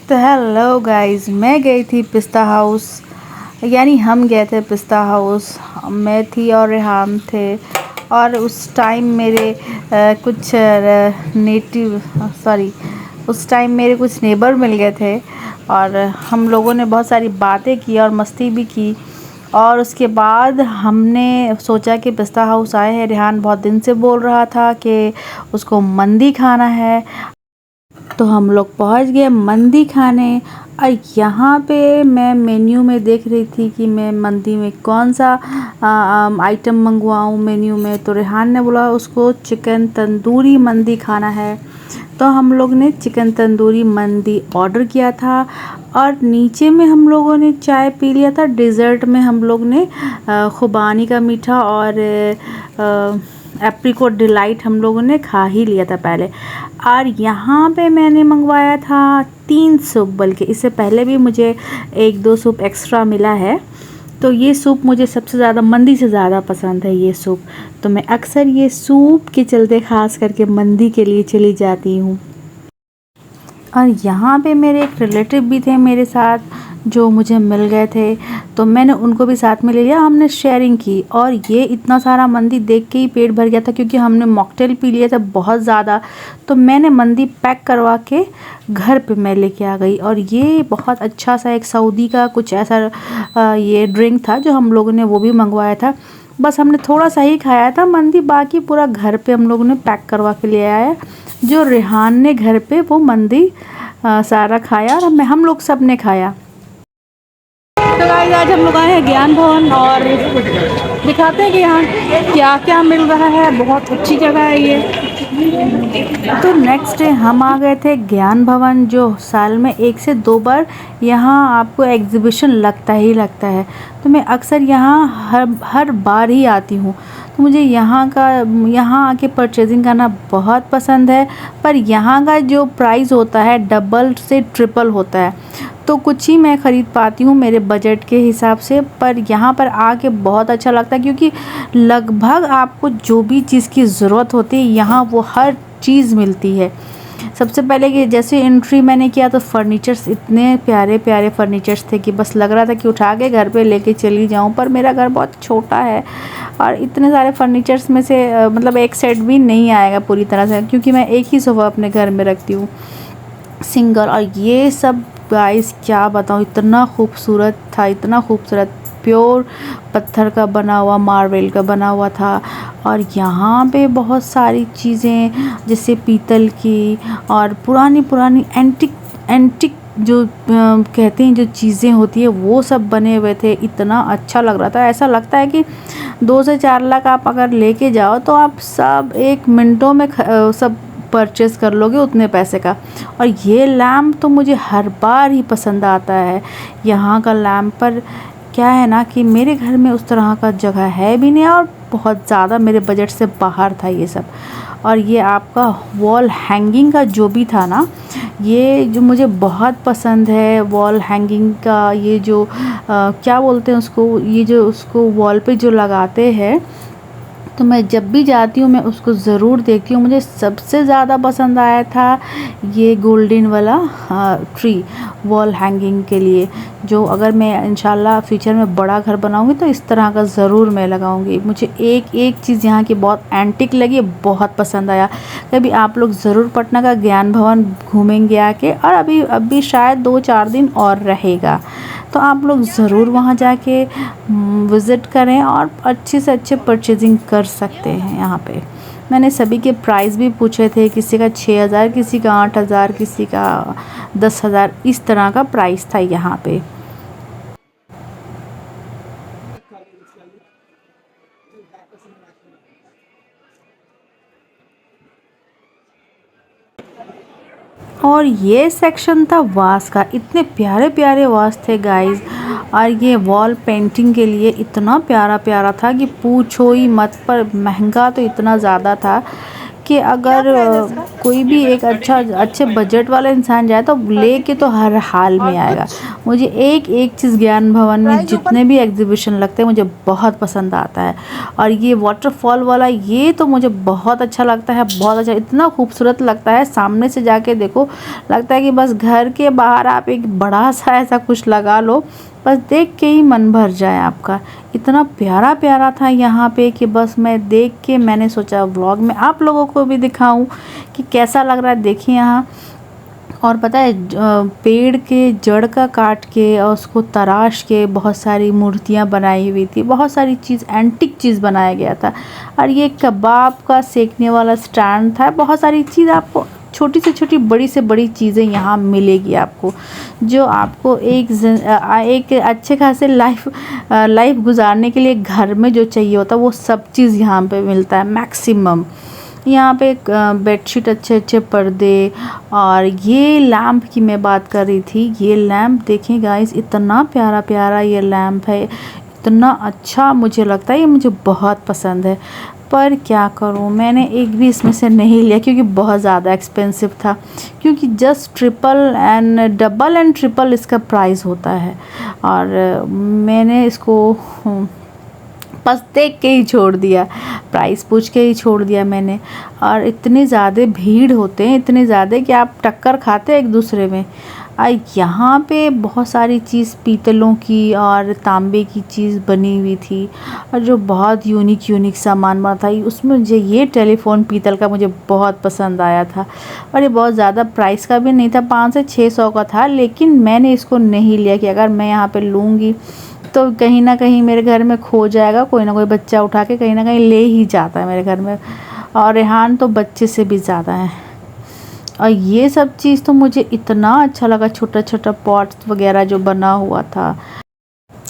तो hello guys, मैं गई थी पिस्ता हाउस। यानी हम गए थे पिस्ता हाउस। मैं थी और रेहान थे। और उस टाइम मेरे कुछ नेटिव सॉरी उस टाइम मेरे कुछ नेबर मिल गए थे। और हम लोगों ने बहुत सारी बातें की और मस्ती भी की। और उसके बाद हमने सोचा कि पिस्ता हाउस आए हैं। रेहान बहुत दिन से बोल रहा था कि उसको मंदी खाना है, तो हम लोग पहुंच गए मंदी खाने। और यहाँ पे मैं मेन्यू में देख रही थी कि मैं मंदी में कौन सा आइटम मंगवाऊँ मेन्यू में। तो रेहान ने बोला उसको चिकन तंदूरी मंदी खाना है, तो हम लोग ने चिकन तंदूरी मंदी ऑर्डर किया था। और नीचे में हम लोगों ने चाय पी लिया था। डिज़र्ट में हम लोग ने खुबानी का मीठा और एप्रिकॉट डिलाइट हम लोगों ने खा ही लिया था पहले। और यहाँ पे मैंने मंगवाया था 3 सूप, बल्कि इससे पहले भी मुझे 1-2 सूप एक्स्ट्रा मिला है। तो ये सूप मुझे सबसे ज़्यादा मंदी से ज़्यादा पसंद है ये सूप। तो मैं अक्सर ये सूप के चलते ख़ास करके मंदी के लिए चली जाती हूँ। और यहाँ पे मेरे एक रिलेटिव भी थे मेरे साथ, जो मुझे मिल गए थे, तो मैंने उनको भी साथ में ले लिया। हमने शेयरिंग की और ये इतना सारा मंदी देख के ही पेट भर गया था, क्योंकि हमने मॉकटेल पी लिया था बहुत ज़्यादा। तो मैंने मंदी पैक करवा के घर पे मैं लेके आ गई। और ये बहुत अच्छा सा एक सऊदी का कुछ ऐसा ये ड्रिंक था जो हम लोगों ने वो भी मंगवाया था। बस हमने थोड़ा सा ही खाया था मंदी, बाकी पूरा घर पे हम लोगों ने पैक करवा के ले आया। जो रेहान ने घर पे वो मंदी सारा खाया और हम लोग सब ने खाया। तो गाइस, आज हम लोग आए हैं ज्ञान भवन और दिखाते हैं कि यहाँ क्या क्या मिल रहा है। बहुत अच्छी जगह है ये। तो नेक्स्ट डे हम आ गए थे ज्ञान भवन, जो साल में 1 से 2 बार यहाँ आपको एग्जीबिशन लगता ही लगता है। तो मैं अक्सर यहाँ हर बार ही आती हूँ। तो मुझे यहाँ आके परचेजिंग करना बहुत पसंद है। पर यहाँ का जो प्राइस होता है डबल से ट्रिपल होता है, तो कुछ ही मैं ख़रीद पाती हूँ मेरे बजट के हिसाब से। पर यहाँ पर आके बहुत अच्छा लगता है, क्योंकि लगभग आपको जो भी चीज़ की ज़रूरत होती है यहाँ वो हर चीज़ मिलती है। सबसे पहले कि जैसे एंट्री मैंने किया तो फर्नीचर्स, इतने प्यारे प्यारे फर्नीचर्स थे कि बस लग रहा था कि उठा के घर पे लेके चली जाऊं। पर मेरा घर बहुत छोटा है और इतने सारे फर्नीचर्स में से मतलब एक सेट भी नहीं आएगा पूरी तरह से, क्योंकि मैं एक ही सोफ़ा अपने घर में रखती हूँ सिंगल। और ये सब गाइस क्या बताऊँ, इतना खूबसूरत था, इतना खूबसूरत। प्योर पत्थर का बना हुआ, मार्बल का बना हुआ था। और यहाँ पे बहुत सारी चीज़ें जैसे पीतल की और पुरानी पुरानी एंटिक जो कहते हैं जो चीज़ें होती है वो सब बने हुए थे। इतना अच्छा लग रहा था, ऐसा लगता है कि 2 से 4 लाख आप अगर लेके जाओ तो आप सब 1 मिनटों में सब परचेस कर लोगे उतने पैसे का। और ये लैम्प तो मुझे हर बार ही पसंद आता है। यहाँ का लैम्प पर क्या है ना कि मेरे घर में उस तरह का जगह है भी नहीं और बहुत ज़्यादा मेरे बजट से बाहर था ये सब। और ये आपका वॉल हैंगिंग का जो भी था ना, ये जो मुझे बहुत पसंद है वॉल हैंगिंग का। ये जो क्या बोलते हैं उसको, ये जो उसको वॉल पे जो लगाते हैं, तो मैं जब भी जाती हूँ मैं उसको ज़रूर देखती हूँ। मुझे सबसे ज़्यादा पसंद आया था ये गोल्डन वाला ट्री वॉल हैंगिंग के लिए, जो अगर मैं इंशाल्लाह फ्यूचर में बड़ा घर बनाऊँगी तो इस तरह का ज़रूर मैं लगाऊँगी। मुझे एक एक चीज़ यहाँ की बहुत एंटिक लगी, बहुत पसंद आया। कभी आप लोग ज़रूर पटना का ज्ञान भवन घूमेंगे आके, और अभी शायद 2-4 दिन और रहेगा, तो आप लोग ज़रूर वहाँ जाके विज़िट करें और अच्छे से अच्छे परचेजिंग कर सकते हैं। यहाँ पे मैंने सभी के प्राइस भी पूछे थे, किसी का 6,000, किसी का 8,000, किसी का 10,000, इस तरह का प्राइस था यहाँ पे। और ये सेक्शन था वास का। इतने प्यारे प्यारे वास थे गाइस। और ये वॉल पेंटिंग के लिए इतना प्यारा प्यारा था कि पूछो ही मत। पर महंगा तो इतना ज़्यादा था कि अगर कोई भी एक अच्छे बजट वाला इंसान जाए तो लेके तो हर हाल में आएगा। मुझे एक एक चीज़ ज्ञान भवन में जितने भी एग्जीबिशन लगते हैं मुझे बहुत पसंद आता है। और ये वाटरफॉल वाला ये तो मुझे बहुत अच्छा लगता है, बहुत अच्छा, इतना खूबसूरत लगता है। सामने से जाके देखो लगता है कि बस घर के बाहर आप एक बड़ा सा ऐसा कुछ लगा लो, बस देख के ही मन भर जाए आपका। इतना प्यारा प्यारा था यहाँ पे कि बस मैं देख के मैंने सोचा व्लॉग में आप लोगों को भी दिखाऊं कि कैसा लग रहा है। देखिए यहाँ, और पता है पेड़ के जड़ का काट के और उसको तराश के बहुत सारी मूर्तियाँ बनाई हुई थी, बहुत सारी चीज़ एंटिक चीज़ बनाया गया था। और ये कबाब का सेकने वाला स्टैंड था। बहुत सारी चीज़ आपको छोटी से छोटी बड़ी से बड़ी चीज़ें यहाँ मिलेगी आपको, जो आपको एक अच्छे खासे लाइफ गुजारने के लिए घर में जो चाहिए होता है वो सब चीज़ यहाँ पे मिलता है मैक्सिमम। यहाँ पे बेडशीट, अच्छे अच्छे पर्दे, और ये लैम्प की मैं बात कर रही थी। ये लैम्प देखें गाइस, इतना प्यारा प्यारा ये लैम्प है, इतना अच्छा मुझे लगता है, ये मुझे बहुत पसंद है। पर क्या करूँ, मैंने एक भी इसमें से नहीं लिया क्योंकि बहुत ज़्यादा एक्सपेंसिव था, क्योंकि जस्ट डबल एंड ट्रिपल इसका प्राइस होता है। और मैंने इसको बस देख के ही छोड़ दिया, प्राइस पूछ के ही छोड़ दिया मैंने। और इतने ज़्यादा भीड़ होते हैं, इतने ज़्यादा कि आप टक्कर खाते हैं एक दूसरे में। यहाँ पे बहुत सारी चीज़ पीतलों की और तांबे की चीज़ बनी हुई थी, और जो बहुत यूनिक सामान बना था। उसमें मुझे ये टेलीफोन पीतल का मुझे बहुत पसंद आया था, और ये बहुत ज़्यादा प्राइस का भी नहीं था, 500 से 600 का था। लेकिन मैंने इसको नहीं लिया कि अगर मैं यहाँ पे लूँगी तो कहीं ना कहीं मेरे घर में खो जाएगा, कोई ना कोई बच्चा उठा के कहीं ना कहीं ले ही जाता है मेरे घर में, और रेहान तो बच्चे से भी ज़्यादा है। और ये सब चीज़ तो मुझे इतना अच्छा लगा, छोटा छोटा पॉट्स वगैरह जो बना हुआ था।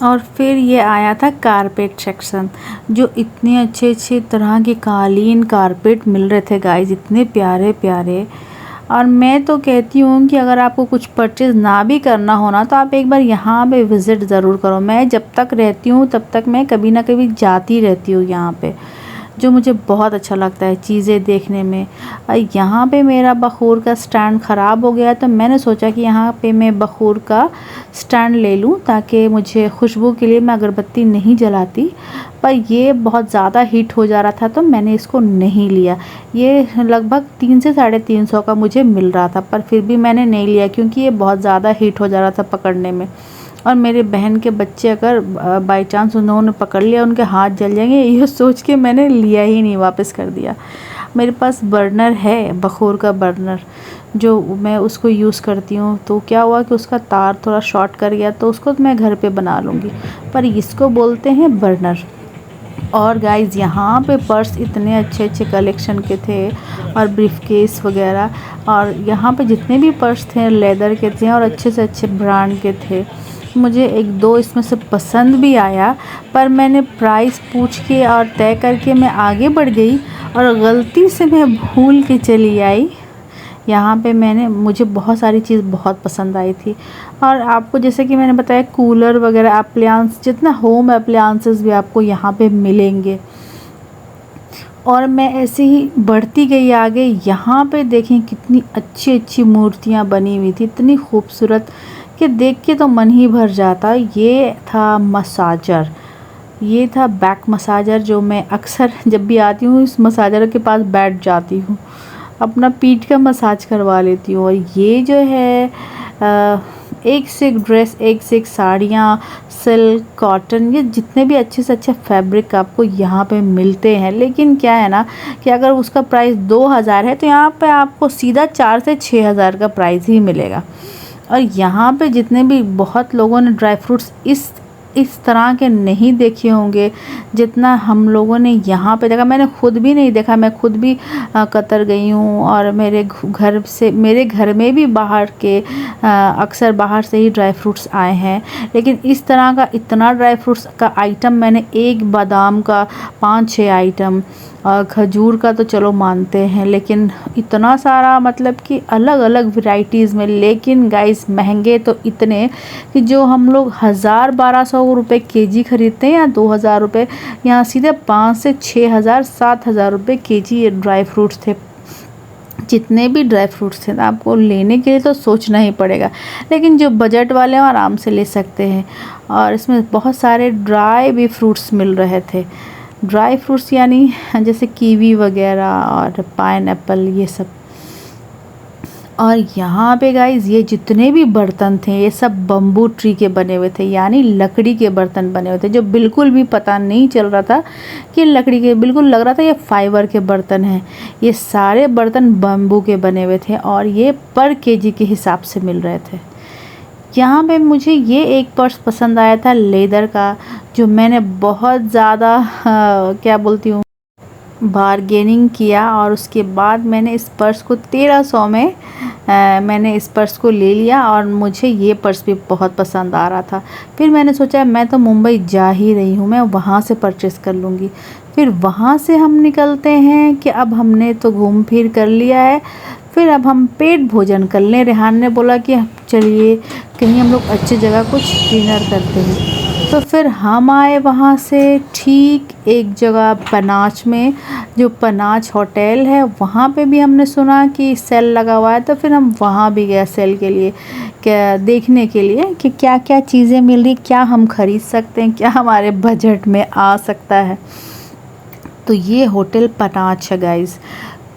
और फिर ये आया था कारपेट सेक्शन, जो इतने अच्छे अच्छे तरह के कालीन कारपेट मिल रहे थे गाइस, इतने प्यारे प्यारे। और मैं तो कहती हूँ कि अगर आपको कुछ परचेज़ ना भी करना हो ना, तो आप एक बार यहाँ पे विज़िट ज़रूर करो। मैं जब तक रहती हूँ तब तक मैं कभी ना कभी जाती रहती हूँ यहाँ पे, जो मुझे बहुत अच्छा लगता है चीज़ें देखने में। यहाँ पे मेरा बखूर का स्टैंड ख़राब हो गया, तो मैंने सोचा कि यहाँ पे मैं बखूर का स्टैंड ले लूँ, ताकि मुझे खुशबू के लिए मैं अगरबत्ती नहीं जलाती। पर ये बहुत ज़्यादा हीट हो जा रहा था तो मैंने इसको नहीं लिया। ये लगभग 300 से 350 का मुझे मिल रहा था, पर फिर भी मैंने नहीं लिया क्योंकि ये बहुत ज़्यादा हीट हो जा रहा था पकड़ने में। और मेरे बहन के बच्चे अगर बाई चांस उन्होंने पकड़ लिया, उनके हाथ जल जाएंगे, ये सोच के मैंने लिया ही नहीं, वापस कर दिया। मेरे पास बर्नर है, बखूर का बर्नर, जो मैं उसको यूज़ करती हूँ। तो क्या हुआ कि उसका तार थोड़ा शॉर्ट कर गया, तो उसको मैं घर पे बना लूँगी, पर इसको बोलते हैं बर्नर। और गाइज़ यहाँ पे पर्स इतने अच्छे अच्छे कलेक्शन के थे, और ब्रीफकेस वगैरह, और यहाँ पे जितने भी पर्स थे लेदर के थे और अच्छे से अच्छे ब्रांड के थे। मुझे एक दो इसमें से पसंद भी आया, पर मैंने प्राइस पूछ के और तय करके मैं आगे बढ़ गई, और गलती से मैं भूल के चली आई। यहाँ पे मुझे बहुत सारी चीज़ बहुत पसंद आई थी। और आपको जैसे कि मैंने बताया, कूलर वगैरह अप्लायंस, जितना होम अप्लायंसेस भी आपको यहाँ पे मिलेंगे। और मैं ऐसे ही बढ़ती गई आगे। यहाँ पे देखें कितनी अच्छी अच्छी मूर्तियाँ बनी हुई थी, इतनी खूबसूरत कि देख के तो मन ही भर जाता। ये था मसाजर, ये था बैक मसाजर, जो मैं अक्सर जब भी आती हूँ इस मसाजर के पास बैठ जाती हूँ, अपना पीठ का मसाज करवा लेती हूँ। और ये जो है एक से एक ड्रेस, एक से एक साड़ियाँ, सिल्क, कॉटन, ये जितने भी अच्छे से अच्छे फैब्रिक आपको यहाँ पे मिलते हैं। लेकिन क्या है ना कि अगर उसका प्राइस 2000 है तो यहाँ पे आपको सीधा 4 से 6000 का प्राइस ही मिलेगा। और यहाँ पे जितने भी, बहुत लोगों ने ड्राई फ्रूट्स इस तरह के नहीं देखे होंगे जितना हम लोगों ने यहाँ पे देखा। मैंने खुद भी नहीं देखा, मैं खुद भी कतर गई हूँ, और मेरे घर में भी अक्सर बाहर से ही ड्राई फ्रूट्स आए हैं। लेकिन इस तरह का इतना ड्राई फ्रूट्स का आइटम मैंने, एक बादाम का 5-6 आइटम, और खजूर का तो चलो मानते हैं, लेकिन इतना सारा, मतलब कि अलग अलग वैरायटीज़ में। लेकिन गाइस महंगे तो इतने कि जो हम लोग 1000-1200 रुपये केजी ख़रीदते हैं या 2000 रुपये, यहाँ सीधे 5 से 6000 7000 रुपये केजी ये ड्राई फ्रूट्स थे। जितने भी ड्राई फ्रूट्स थे ना, आपको लेने के लिए तो सोचना ही पड़ेगा, लेकिन जो बजट वाले हैं आराम से ले सकते हैं। और इसमें बहुत सारे ड्राई भी फ्रूट्स मिल रहे थे। ड्राई फ्रूट्स यानी जैसे कीवी वगैरह और पाइनएप्पल, ये सब। और यहाँ पे गाइस ये जितने भी बर्तन थे ये सब बम्बू ट्री के बने हुए थे, यानी लकड़ी के बर्तन बने हुए थे, जो बिल्कुल भी पता नहीं चल रहा था कि लकड़ी के, बिल्कुल लग रहा था ये फाइबर के बर्तन हैं। ये सारे बर्तन बम्बू के बने हुए थे और ये पर केजी के हिसाब से मिल रहे थे। यहाँ पे मुझे ये एक पर्स पसंद आया था लेदर का, जो मैंने बहुत ज़्यादा क्या बोलती हूँ, बारगेनिंग किया और उसके बाद मैंने इस पर्स को 1300 में मैंने इस पर्स को ले लिया। और मुझे ये पर्स भी बहुत पसंद आ रहा था। फिर मैंने सोचा मैं तो मुंबई जा ही रही हूँ, मैं वहाँ से परचेज़ कर लूँगी। फिर वहाँ से हम निकलते हैं कि अब हमने तो घूम फिर कर लिया है, फिर अब हम पेट भोजन कर लें। रेहान ने बोला कि चलिए कहीं हम लोग अच्छी जगह कुछ डिनर करते हैं। तो फिर हम आए वहाँ से ठीक एक जगह पनाज में, जो पनाज होटल है, वहाँ पे भी हमने सुना कि सेल लगा हुआ है, तो फिर हम वहाँ भी गए सेल के लिए, क्या देखने के लिए कि क्या क्या चीज़ें मिल रही, क्या हम ख़रीद सकते हैं, क्या हमारे बजट में आ सकता है। तो ये होटल पनाज है गाइस।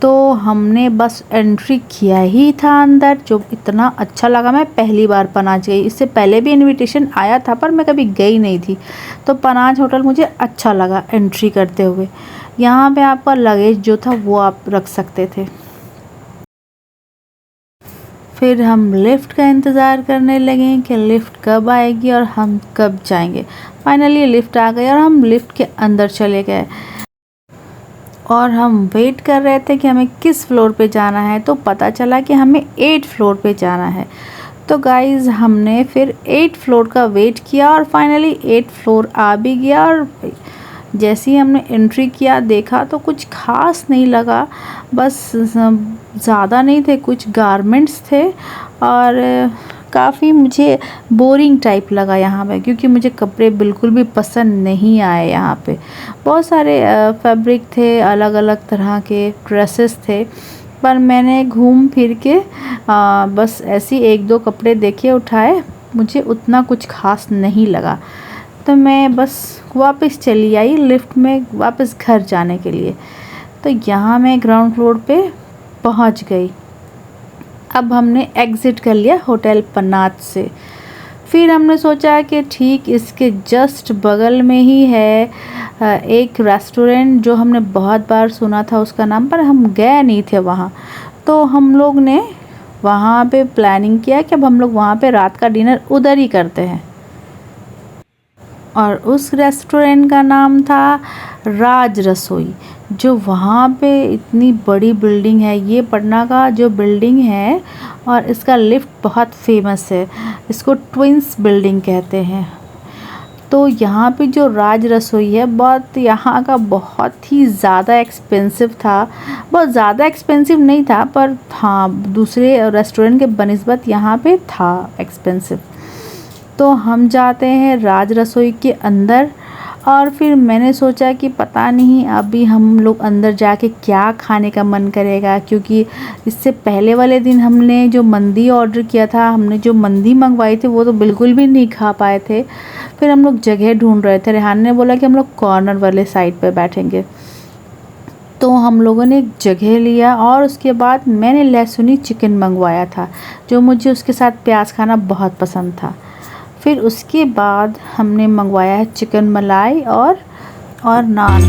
तो हमने बस एंट्री किया ही था अंदर, जो इतना अच्छा लगा। मैं पहली बार पनाज गई, इससे पहले भी इनविटेशन आया था पर मैं कभी गई नहीं थी। तो पनाज होटल मुझे अच्छा लगा एंट्री करते हुए। यहाँ पे आपका लगेज जो था वो आप रख सकते थे। फिर हम लिफ्ट का इंतज़ार करने लगे कि लिफ्ट कब आएगी और हम कब जाएंगे। फाइनली लिफ्ट आ गई और हम लिफ्ट के अंदर चले गए और हम वेट कर रहे थे कि हमें किस फ्लोर पे जाना है। तो पता चला कि हमें 8 फ्लोर पे जाना है। तो गाइज़ हमने फिर 8 फ्लोर का वेट किया और फाइनली 8 फ्लोर आ भी गया। और जैसे ही हमने एंट्री किया देखा तो कुछ खास नहीं लगा, बस ज़्यादा नहीं थे, कुछ गारमेंट्स थे और काफ़ी मुझे बोरिंग टाइप लगा यहाँ पे, क्योंकि मुझे कपड़े बिल्कुल भी पसंद नहीं आए। यहाँ पे बहुत सारे फैब्रिक थे, अलग अलग तरह के ड्रेसेस थे, पर मैंने घूम फिर के बस ऐसी एक दो कपड़े देखे, उठाए, मुझे उतना कुछ खास नहीं लगा। तो मैं बस वापस चली आई लिफ्ट में वापस घर जाने के लिए। तो यहाँ मैं ग्राउंड फ्लोर पे पहुँच गई। अब हमने एग्ज़िट कर लिया होटल पन्नाज से। फिर हमने सोचा कि ठीक इसके जस्ट बगल में ही है एक रेस्टोरेंट, जो हमने बहुत बार सुना था उसका नाम, पर हम गए नहीं थे वहाँ। तो हम लोग ने वहाँ पे प्लानिंग किया कि अब हम लोग वहाँ पे रात का डिनर उधर ही करते हैं। और उस रेस्टोरेंट का नाम था राज रसोई, जो वहाँ पे इतनी बड़ी बिल्डिंग है। ये पटना का जो बिल्डिंग है और इसका लिफ्ट बहुत फेमस है, इसको ट्विंस बिल्डिंग कहते हैं। तो यहाँ पे जो राज रसोई है, यहाँ का बहुत ही ज़्यादा एक्सपेंसिव था। बहुत ज़्यादा एक्सपेंसिव नहीं था, पर हाँ दूसरे रेस्टोरेंट के बनिस्बत यहाँ पे था एक्सपेंसिव। तो हम जाते हैं राज रसोई के अंदर और फिर मैंने सोचा कि पता नहीं अभी हम लोग अंदर जाके क्या खाने का मन करेगा, क्योंकि इससे पहले वाले दिन हमने जो मंदी ऑर्डर किया था, हमने जो मंदी मंगवाई थी वो तो बिल्कुल भी नहीं खा पाए थे। फिर हम लोग जगह ढूंढ रहे थे। रेहान ने बोला कि हम लोग कॉर्नर वाले साइड पे बैठेंगे। तो हम लोगों ने एक जगह लिया और उसके बाद मैंने लहसुनी चिकन मंगवाया था, जो मुझे उसके साथ प्याज खाना बहुत पसंद था। फिर उसके बाद हमने मंगवाया है चिकन मलाई और नान।